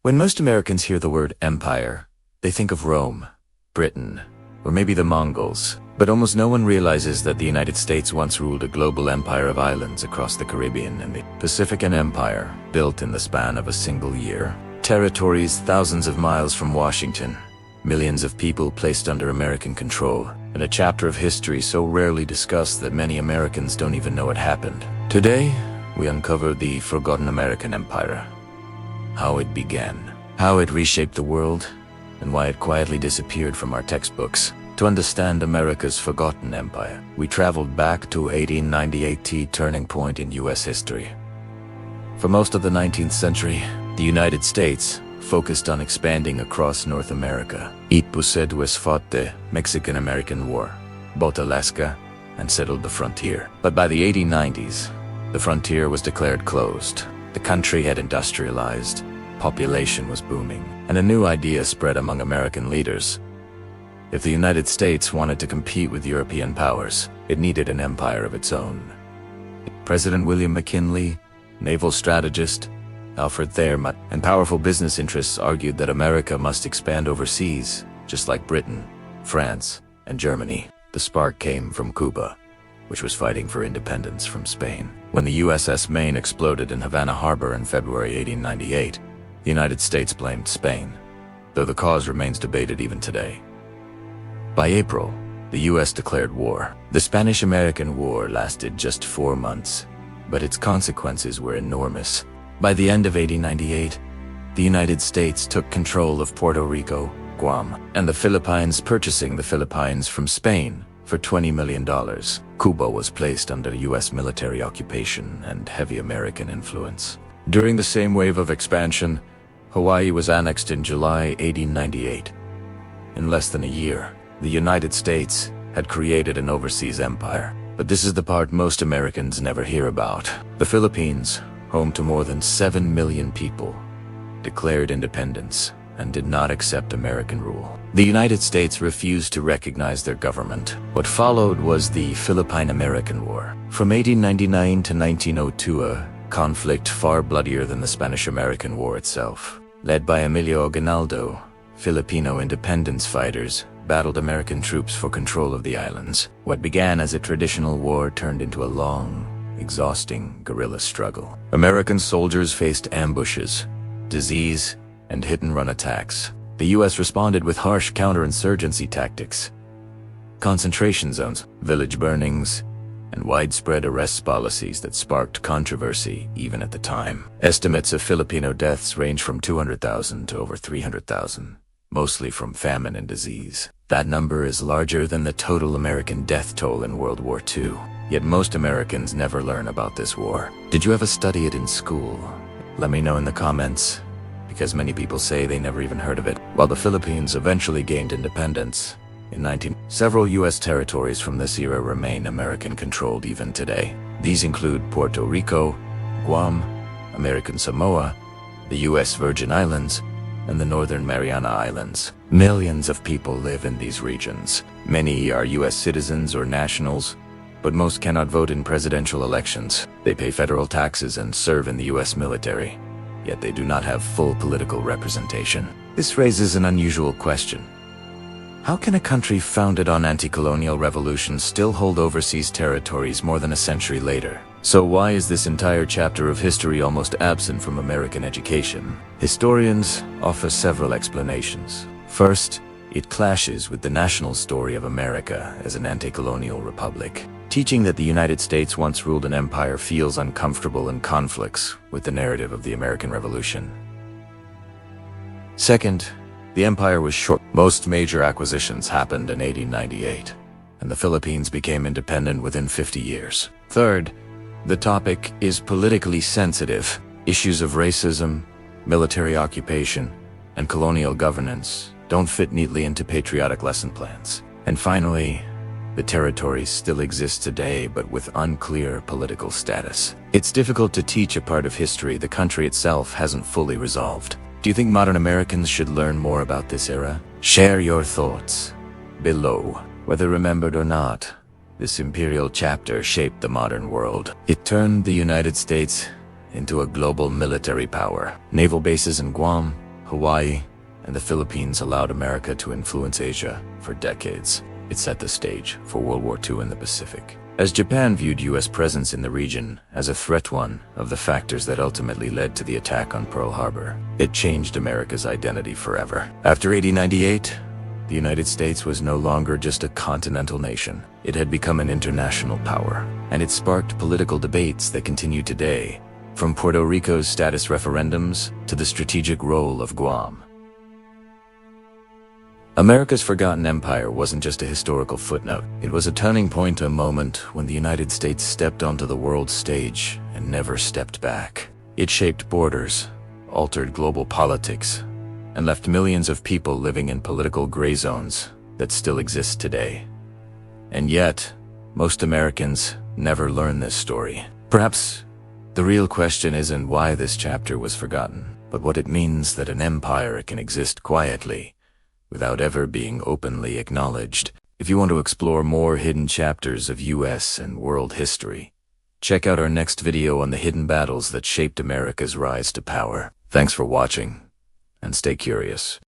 When most Americans hear the word empire, they think of Rome, Britain, or maybe the Mongols. But almost no one realizes that the United States once ruled a global empire of islands across the Caribbean and the Pacific. An empire built in the span of a single year. Territories thousands of miles from Washington. Millions of people placed under American control. And a chapter of history so rarely discussed that many Americans don't even know it happened. Today, we uncover the forgotten American empire. How it began, how it reshaped the world, and why it quietly disappeared from our textbooks. To understand America's forgotten empire, we traveled back to 1898, turning point in U.S. history. For most of the 19th century, the United States focused on expanding across North America. It fought the Mexican-American War, bought Alaska, and settled the frontier. But by the 1890s, the frontier was declared closed. The country had industrialized, population was booming, and a new idea spread among American leaders. If the United States wanted to compete with European powers, it needed an empire of its own. President William McKinley, naval strategist Alfred Thayer, and powerful business interests argued that America must expand overseas, just like Britain, France, and Germany. The spark came from Cuba, which was fighting for independence from Spain. When the USS Maine exploded in Havana Harbor in February 1898, the United States blamed Spain, though the cause remains debated even today. By April, the U.S. declared war. The Spanish-American War lasted just 4 months, but its consequences were enormous. By the end of 1898, the United States took control of Puerto Rico, Guam, and the Philippines, purchasing the Philippines from Spain for $20 million. Cuba was placed under U.S. military occupation and heavy American influence. During the same wave of expansion, Hawaii was annexed in July 1898. In less than a year, the United States had created an overseas empire. But this is the part most Americans never hear about. The Philippines, home to more than 7 million people, declared independence and did not accept American rule. The United States refused to recognize their government. What followed was the Philippine-American War. From 1899 to 1902, a conflict far bloodier than the Spanish-American War itself. Led by Emilio Aguinaldo, Filipino independence fighters battled American troops for control of the islands. What began as a traditional war turned into a long, exhausting guerrilla struggle. American soldiers faced ambushes, disease, and hit-and-run attacks. The U.S. responded with harsh counterinsurgency tactics, concentration zones, village burnings, and widespread arrest policies that sparked controversy even at the time. Estimates of Filipino deaths range from 200,000 to over 300,000, mostly from famine and disease. That number is larger than the total American death toll in World War II. Yet most Americans never learn about this war. Did you ever study it in school? Let me know in the comments, because many people say they never even heard of it. While the Philippines eventually gained independence in several U.S. territories from this era remain American-controlled even today. These include Puerto Rico, Guam, American Samoa, the U.S. Virgin Islands, and the Northern Mariana Islands. Millions of people live in these regions. Many are U.S. citizens or nationals, but most cannot vote in presidential elections. They pay federal taxes and serve in the U.S. military, yet they do not have full political representation. This raises an unusual question. How can a country founded on anti-colonial revolutions still hold overseas territories more than a century later? So why is this entire chapter of history almost absent from American education? Historians offer several explanations. First, it clashes with the national story of America as an anti-colonial republic. Teaching that the United States once ruled an empire feels uncomfortable and conflicts with the narrative of the American Revolution. Second, the empire was short. Most major acquisitions happened in 1898, and the Philippines became independent within 50 years. Third, the topic is politically sensitive. Issues of racism, military occupation, and colonial governance don't fit neatly into patriotic lesson plans. And finally, the territories still exist today, but with unclear political status. It's difficult to teach a part of history the country itself hasn't fully resolved. Do you think modern Americans should learn more about this era? Share your thoughts below. Whether remembered or not, this imperial chapter shaped the modern world. It turned the United States into a global military power. Naval bases in Guam, Hawaii, and the Philippines allowed America to influence Asia for decades. It set the stage for World War II in the Pacific. As Japan viewed U.S. presence in the region as a threat, one of the factors that ultimately led to the attack on Pearl Harbor, it changed America's identity forever. After 1898, the United States was no longer just a continental nation. It had become an international power, and it sparked political debates that continue today, from Puerto Rico's status referendums to the strategic role of Guam. America's forgotten empire wasn't just a historical footnote. It was a turning point, a moment when the United States stepped onto the world stage and never stepped back. It shaped borders, altered global politics, and left millions of people living in political gray zones that still exist today. And yet, most Americans never learn this story. Perhaps the real question isn't why this chapter was forgotten, but what it means that an empire can exist quietly, without ever being openly acknowledged. If you want to explore more hidden chapters of U.S. and world history, check out our next video on the hidden battles that shaped America's rise to power. Thanks for watching, and stay curious.